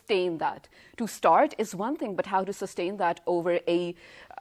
sustain that? To start is one thing, but how to sustain that over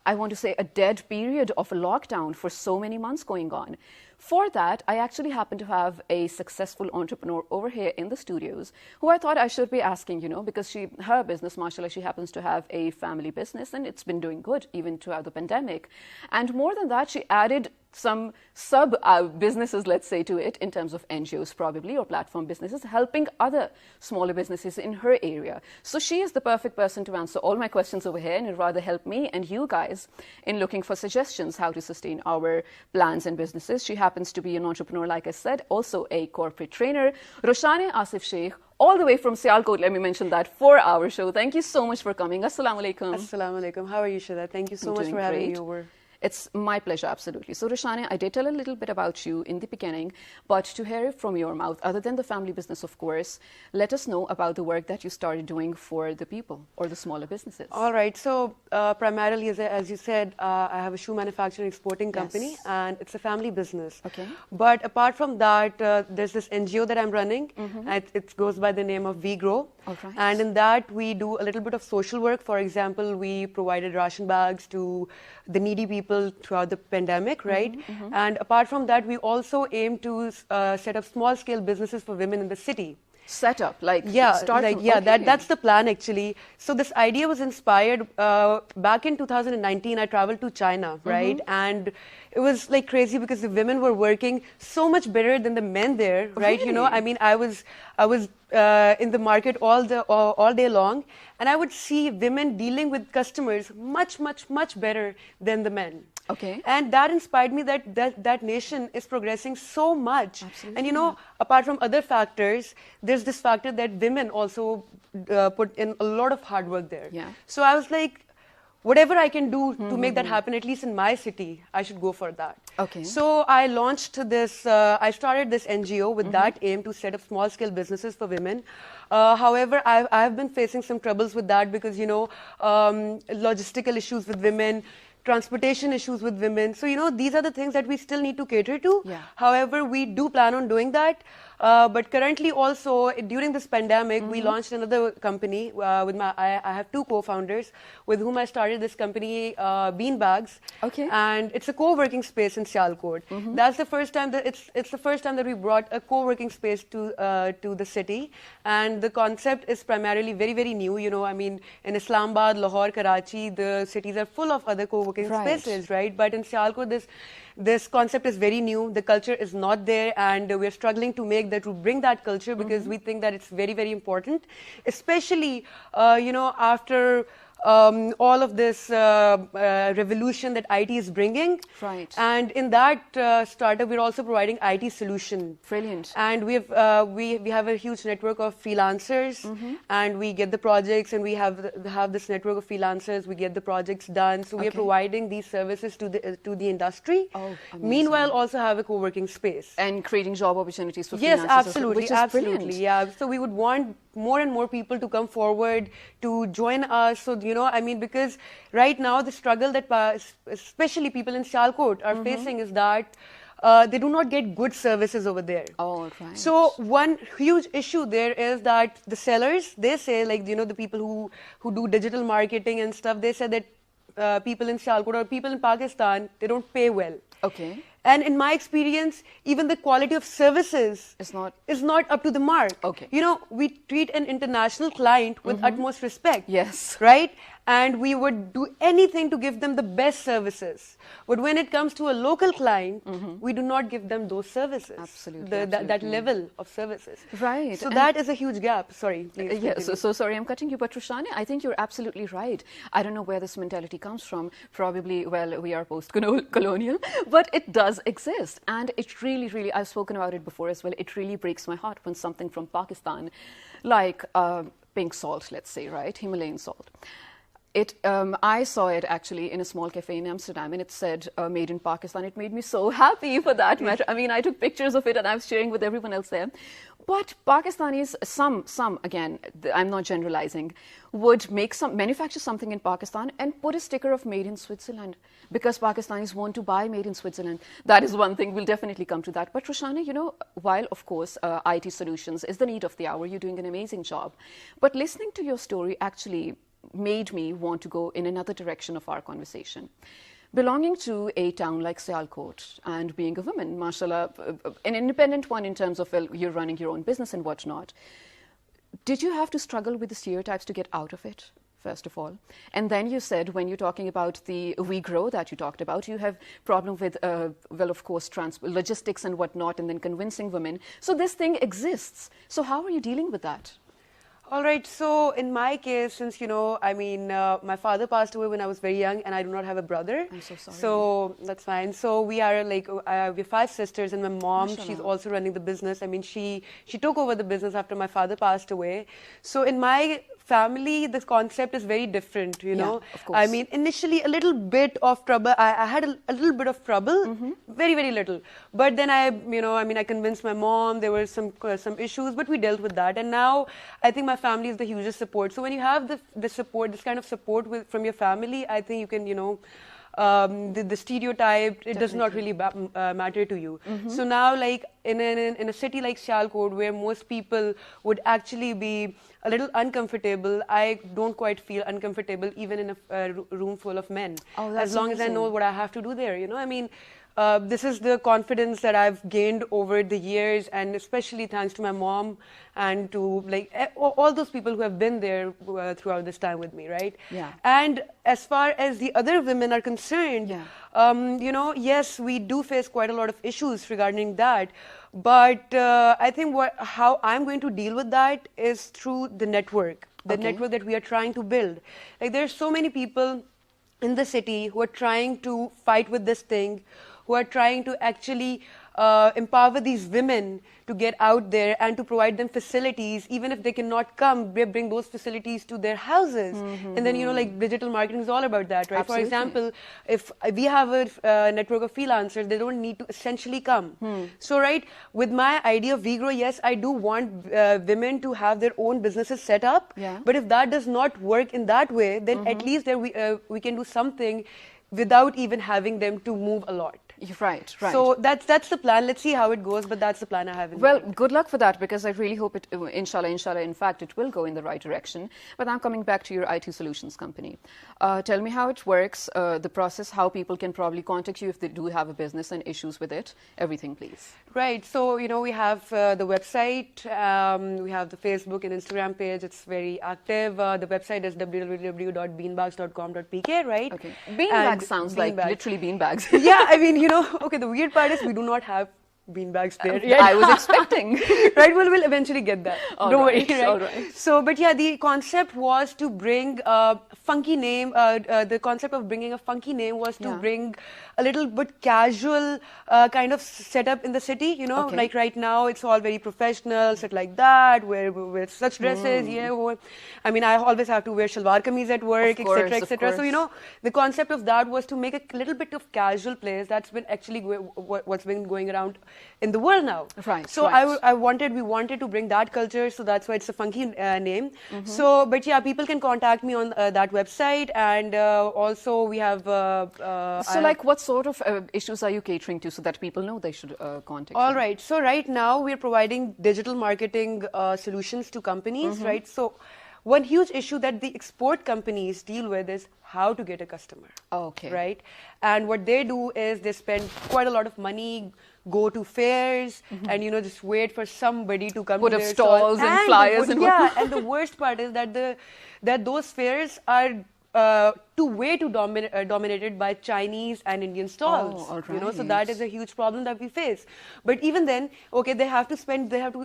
I want to say, a dead period of a lockdown for so many months going on. For that, I actually happen to have a successful entrepreneur over here in the studios who I thought I should be asking, because her business, mashallah, she happens to have a family business and it's been doing good even throughout the pandemic. And more than that, she added some sub businesses, let's say, to it in terms of NGOs probably, or platform businesses, helping other smaller businesses in her area. So she is the perfect person to answer all my questions over here, and it'd rather help me and you guys in looking for suggestions how to sustain our plans and businesses. She happens to be an entrepreneur, like I said, also a corporate trainer. Roshane Asif Sheikh, all the way from Sialkot, let me mention that, for our show. Thank you so much for coming. Assalamu alaikum. Assalamu alaikum. How are you, Shada? Thank you so much for having me over. It's my pleasure, absolutely. So, Roshane, I did tell a little bit about you in the beginning, but to hear it from your mouth, other than the family business, of course, let us know about the work that you started doing for the people or the smaller businesses. All right. So, primarily, as you said, I have a shoe manufacturing exporting company, and it's a family business. Okay. But apart from that, there's this NGO that I'm running. It goes by the name of We Grow. All right. And in that, we do a little bit of social work. For example, we provided ration bags to the needy people throughout the pandemic, right? And apart from that, we also aim to set up small-scale businesses for women in the city. Set up, that's the plan actually. So this idea was inspired back in 2019. I traveled to China, right? And it was like crazy because the women were working so much better than the men there, right? Really? I mean, I was in the market all day long, and I would see women dealing with customers much better than the men. Okay. And that inspired me that nation is progressing so much. Absolutely. And apart from other factors, there's this factor that women also put in a lot of hard work there. Yeah. So I was like, whatever I can do to make that happen, at least in my city, I should go for that. Okay. So I launched this, I started this NGO with that aim to set up small-scale businesses for women. However, I've been facing some troubles with that because, logistical issues with women, transportation issues with women. So, these are the things that we still need to cater to. Yeah. However, we do plan on doing that. But currently also, during this pandemic, we launched another company with I have two co-founders with whom I started this company, Beanbags. Okay. And it's a co-working space in Sialkot. That's the first time that it's the first time that we brought a co-working space to the city. And the concept is primarily very new. I mean, in Islamabad, Lahore, Karachi, the cities are full of other co-working spaces, right? But in Sialkot, this concept is very new. The culture is not there, and we're struggling to bring that culture because we think that it's very important, especially after all of this revolution that IT is bringing. Right. And in that startup, we're also providing IT solution. Brilliant. And we have a huge network of freelancers, and we get the projects, and we have this network of freelancers. We get the projects done. So we are providing these services to the industry. Oh, amazing. Meanwhile, also have a co-working space And creating job opportunities for freelancers. Yes, absolutely, Which is brilliant. yeah. So we would want more and more people to come forward to join us. So, because right now the struggle that especially people in Sialkot are facing is that they do not get good services over there. Oh, right. So one huge issue there is that the sellers, they say, the people who do digital marketing and stuff, they say that people in Sialkot or people in Pakistan, they don't pay well. Okay. And in my experience, even the quality of services is not up to the mark. Okay. We treat an international client with utmost respect. Yes. Right? And we would do anything to give them the best services. But when it comes to a local client, we do not give them those services. Absolutely. That level of services. Right. So that is a huge gap. Sorry. Please yes. So sorry, I'm cutting you, but Roshane, I think you're absolutely right. I don't know where this mentality comes from. Probably, we are post-colonial, but it does exist. And it really, I've spoken about it before as well, it really breaks my heart when something from Pakistan, like pink salt, let's say, right, Himalayan salt. I saw it actually in a small cafe in Amsterdam, and it said made in Pakistan. It made me so happy for that matter. I mean, I took pictures of it and I was sharing with everyone else there. But Pakistanis, some again, I'm not generalizing, would manufacture something in Pakistan and put a sticker of made in Switzerland because Pakistanis want to buy made in Switzerland. That is one thing. We'll definitely come to that. But Roshana, you know, while of course IT solutions is the need of the hour, you're doing an amazing job. But listening to your story actually made me want to go in another direction of our conversation. Belonging to a town like Sialkots and being a woman, mashallah, an independent one in terms of, well, you're running your own business and whatnot, did you have to struggle with the stereotypes to get out of it, first of all? And then you said, when you're talking about the We Grow that you talked about, you have problem with, well, of course, logistics and whatnot, and then convincing women. So this thing exists. So how are you dealing with that? All right, so in my case, since, you know, I mean, my father passed away when I was very young and I do not have a brother. I'm so sorry. So that's fine. So we are like, we're 5 sisters and my mom, Mashallah. she's also running the business. I mean, she took over the business after my father passed away. So in my family, this concept is very different, you know. Of course. I mean, initially a little bit of trouble. I had a little bit of trouble, very, very little. But then I convinced my mom. There were some issues, but we dealt with that. And now I think my family is the hugest support. So when you have the support, this kind of support from your family, I think you can, you know, the stereotype, it does not really matter to you. So now, like in a city like Sialkot, where most people would actually be a little uncomfortable, I don't quite feel uncomfortable even in a room full of men. Oh, that's as long as I amazing. know what I have to do there, you know. I mean, this is the confidence that I've gained over the years, and especially thanks to my mom and to like all those people who have been there throughout this time with me, right? Yeah. And as far as the other women are concerned, you know, yes, we do face quite a lot of issues regarding that. But I think how I'm going to deal with that is through the network, network that we are trying to build. Like, there's so many people in the city who are trying to fight with this thing, who are trying to actually empower these women to get out there and to provide them facilities, even if they cannot come, bring those facilities to their houses. And then, you know, like digital marketing is all about that, right? Absolutely. For example, if we have a network of freelancers, they don't need to essentially come. So, right, with my idea of WeGrow, yes, I do want women to have their own businesses set up. Yeah. But if that does not work in that way, then at least there we can do something without even having them to move a lot. Right. So that's the plan. Let's see how it goes, but that's the plan I have in Well, mind. good luck for that, because I really hope it, inshallah, in fact, it will go in the right direction. But I'm coming back to your IT solutions company. Tell me how it works, the process, how people can probably contact you if they do have a business and issues with it. Everything, please. Right. So, you know, we have the website, we have the Facebook and Instagram page. It's very active. The website is www.beanbags.com.pk, right? Okay. Beanbags sounds like Beanbags. literally beanbags. Yeah, I mean, you know, okay, the weird part is we do not have beanbags there yet. I was expecting. Right, well, we'll eventually get that. All Don't right, worry, right? all right. So, but yeah, the concept was to bring a funky name. The concept of bringing a funky name was to bring a little bit casual kind of setup in the city. You know, like right now, it's all very professional, set like that, wear such dresses. I mean, I always have to wear shalwar kameez at work, etc., etc. So, you know, the concept of that was to make a little bit of casual place. That's been actually what's been going around in the world now. Right. So we wanted to bring that culture, so that's why it's a funky name. So, but yeah, people can contact me on that website, and also we have. So, like, what sort of issues are you catering to so that people know they should contact you? All right. So right now we're providing digital marketing solutions to companies, right? So one huge issue that the export companies deal with is how to get a customer. Okay. Right? And what they do is they spend quite a lot of money, go to fairs, and, you know, just wait for somebody to come Put to up their stalls stall. and flyers and yeah, whatnot. and the worst part is that those fairs are dominated by Chinese and Indian stalls. Oh, all You know, so right. that is a huge problem that we face. But even then, okay, they have to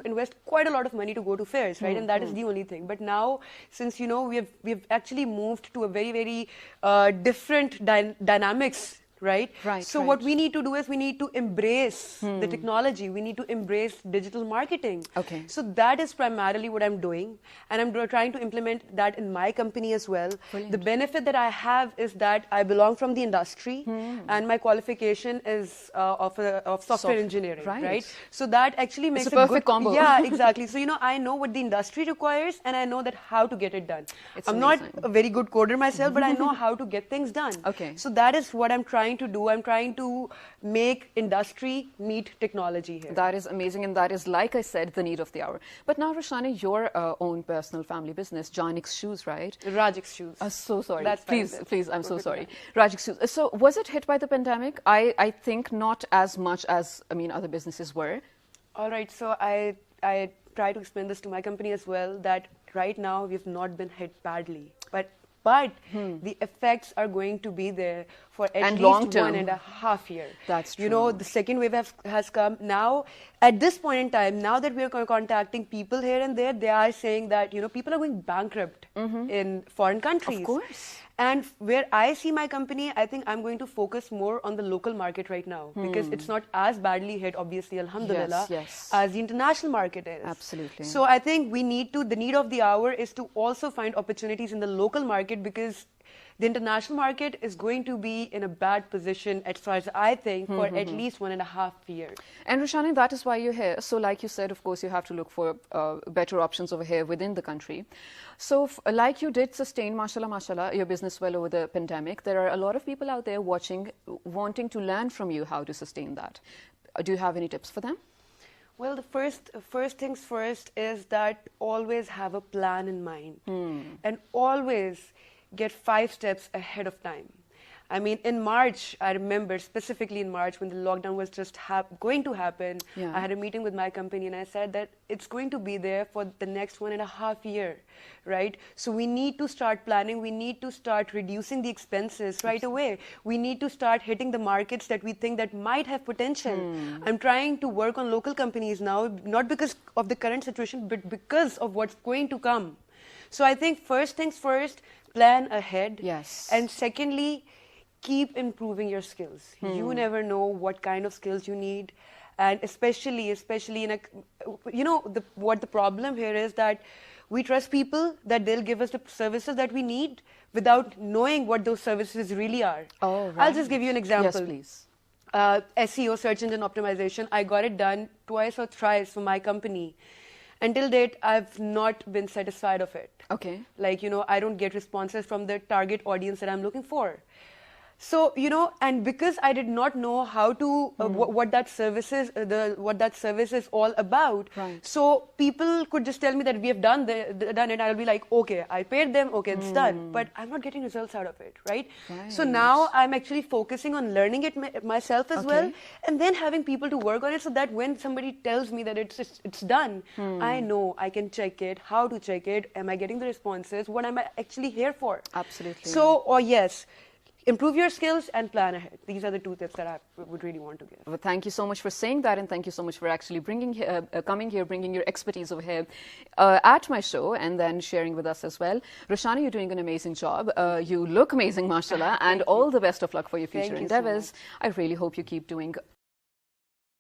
invest quite a lot of money to go to fairs, right? And that is the only thing. But now, since, you know, we've actually moved to a very, very different dynamics right? Right, So what we need to do is we need to embrace the technology. We need to embrace digital marketing. Okay. So that is primarily what I'm doing, and I'm trying to implement that in my company as well. Brilliant. The benefit that I have is that I belong from the industry, and my qualification is of software engineering, right? So that actually makes a perfect combo. Yeah, exactly. So I know what the industry requires, and I know that how to get it done. I'm not a very good coder myself, but I know how to get things done. Okay. So that is what I'm trying to do. I'm trying to make industry meet technology here. That is amazing, and that is, like I said, the need of the hour. But now, Roshani, your own personal family business, Janix Shoes, right? Rajix Shoes. So sorry. That's please, I'm so sorry. Rajix Shoes. So was it hit by the pandemic? I think not as much as, other businesses were. All right. So I try to explain this to my company as well, that right now we've not been hit badly. But the effects are going to be there for at least 1.5 years. That's true. The second wave has come. Now, at this point in time, now that we are contacting people here and there, they are saying that, people are going bankrupt in foreign countries. Of course. And where I see my company, I think I'm going to focus more on the local market right now, because it's not as badly hit, obviously, alhamdulillah, as the international market is. Absolutely. So I think the need of the hour is to also find opportunities in the local market, because the international market is going to be in a bad position, as far as I think, for at least 1.5 years. And Roshani, that is why you're here. So like you said, of course, you have to look for better options over here within the country. So like you did sustain, mashallah, your business well over the pandemic, there are a lot of people out there watching, wanting to learn from you how to sustain that. Do you have any tips for them? Well, the first things first is that always have a plan in mind, and always get 5 steps ahead of time. In March, I remember specifically in March when the lockdown was just going to happen, I had a meeting with my company and I said that it's going to be there for the next 1.5 years, right? So we need to start planning. We need to start reducing the expenses right away. We need to start hitting the markets that we think that might have potential. I'm trying to work on local companies now, not because of the current situation, but because of what's going to come. So I think first things first, plan ahead. Yes. And secondly, keep improving your skills. You never know what kind of skills you need, and especially in what the problem here is that we trust people that they'll give us the services that we need without knowing what those services really are. Oh, right. I'll just give you an example. Yes, please. SEO, search engine optimization. I got it done twice or thrice for my company. Until date, I've not been satisfied of it. Okay. I don't get responses from the target audience that I'm looking for. So, and because I did not know how to, what that service is all about, so people could just tell me that we have done it, I'll be like, okay, I paid them, okay, it's done, but I'm not getting results out of it, right? So now I'm actually focusing on learning it myself as well, and then having people to work on it, so that when somebody tells me that it's done, I know I can check it, how to check it, am I getting the responses, what am I actually here for? Absolutely. So, yes. Improve your skills and plan ahead. These are the 2 tips that I would really want to give. Well, thank you so much for saying that, and thank you so much for actually coming here, bringing your expertise over here at my show, and then sharing with us as well. Roshani, you're doing an amazing job. You look amazing, mashallah, and all the best of luck for your future endeavors. I really hope you keep doing